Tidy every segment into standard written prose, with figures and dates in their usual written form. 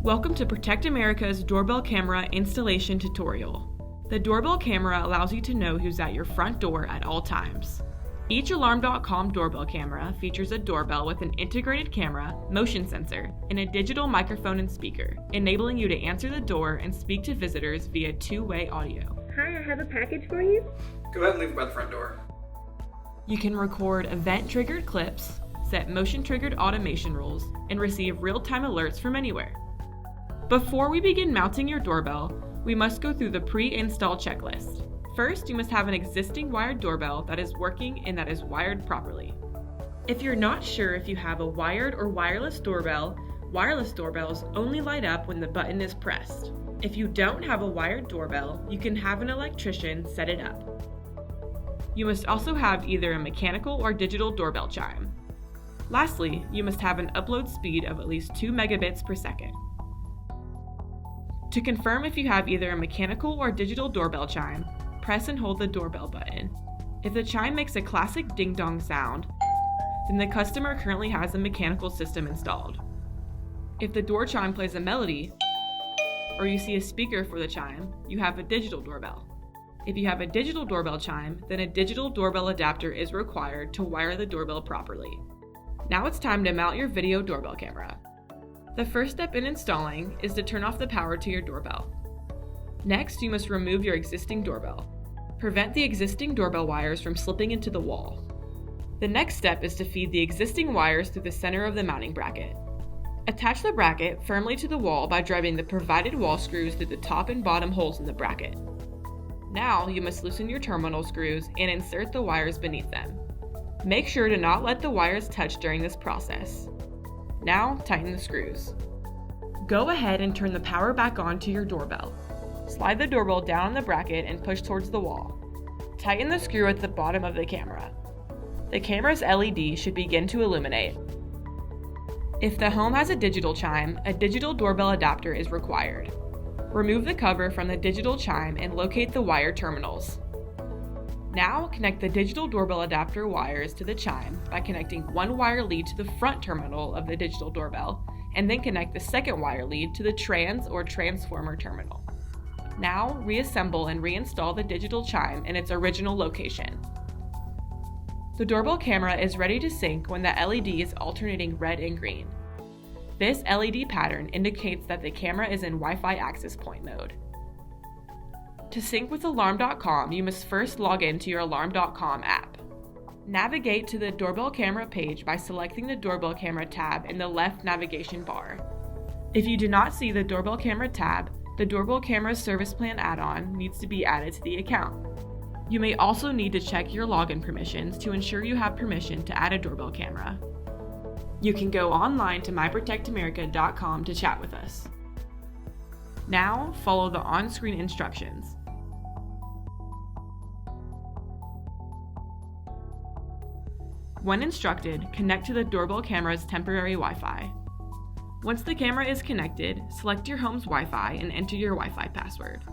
Welcome to Protect America's doorbell camera installation tutorial. The doorbell camera allows you to know who's at your front door at all times. Each Alarm.com doorbell camera features a doorbell with an integrated camera, motion sensor, and a digital microphone and speaker, enabling you to answer the door and speak to visitors via two-way audio. Hi, I have a package for you. Go ahead and leave it by the front door. You can record event-triggered clips, set motion-triggered automation rules, and receive real-time alerts from anywhere. Before we begin mounting your doorbell, we must go through the pre-install checklist. First, you must have an existing wired doorbell that is working and that is wired properly. If you're not sure if you have a wired or wireless doorbell, wireless doorbells only light up when the button is pressed. If you don't have a wired doorbell, you can have an electrician set it up. You must also have either a mechanical or digital doorbell chime. Lastly, you must have an upload speed of at least 2 megabits per second. To confirm if you have either a mechanical or digital doorbell chime, press and hold the doorbell button. If the chime makes a classic ding-dong sound, then the customer currently has a mechanical system installed. If the door chime plays a melody, or you see a speaker for the chime, you have a digital doorbell. If you have a digital doorbell chime, then a digital doorbell adapter is required to wire the doorbell properly. Now it's time to mount your video doorbell camera. The first step in installing is to turn off the power to your doorbell. Next, you must remove your existing doorbell. Prevent the existing doorbell wires from slipping into the wall. The next step is to feed the existing wires through the center of the mounting bracket. Attach the bracket firmly to the wall by driving the provided wall screws through the top and bottom holes in the bracket. Now, you must loosen your terminal screws and insert the wires beneath them. Make sure to not let the wires touch during this process. Now, tighten the screws. Go ahead and turn the power back on to your doorbell. Slide the doorbell down on the bracket and push towards the wall. Tighten the screw at the bottom of the camera. The camera's LED should begin to illuminate. If the home has a digital chime, a digital doorbell adapter is required. Remove the cover from the digital chime and locate the wire terminals. Now, connect the digital doorbell adapter wires to the chime by connecting one wire lead to the front terminal of the digital doorbell, and then connect the second wire lead to the trans or transformer terminal. Now, reassemble and reinstall the digital chime in its original location. The doorbell camera is ready to sync when the LED is alternating red and green. This LED pattern indicates that the camera is in Wi-Fi access point mode. To sync with Alarm.com, you must first log into your Alarm.com app. Navigate to the doorbell camera page by selecting the doorbell camera tab in the left navigation bar. If you do not see the doorbell camera tab, the doorbell camera service plan add-on needs to be added to the account. You may also need to check your login permissions to ensure you have permission to add a doorbell camera. You can go online to myprotectamerica.com to chat with us. Now, follow the on-screen instructions. When instructed, connect to the doorbell camera's temporary Wi-Fi. Once the camera is connected, select your home's Wi-Fi and enter your Wi-Fi password.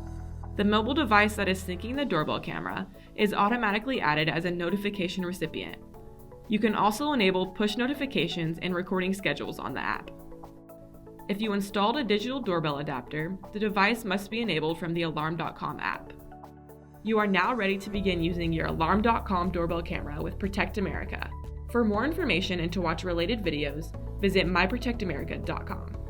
The mobile device that is syncing the doorbell camera is automatically added as a notification recipient. You can also enable push notifications and recording schedules on the app. If you installed a digital doorbell adapter, the device must be enabled from the Alarm.com app. You are now ready to begin using your Alarm.com doorbell camera with Protect America. For more information and to watch related videos, visit myprotectamerica.com.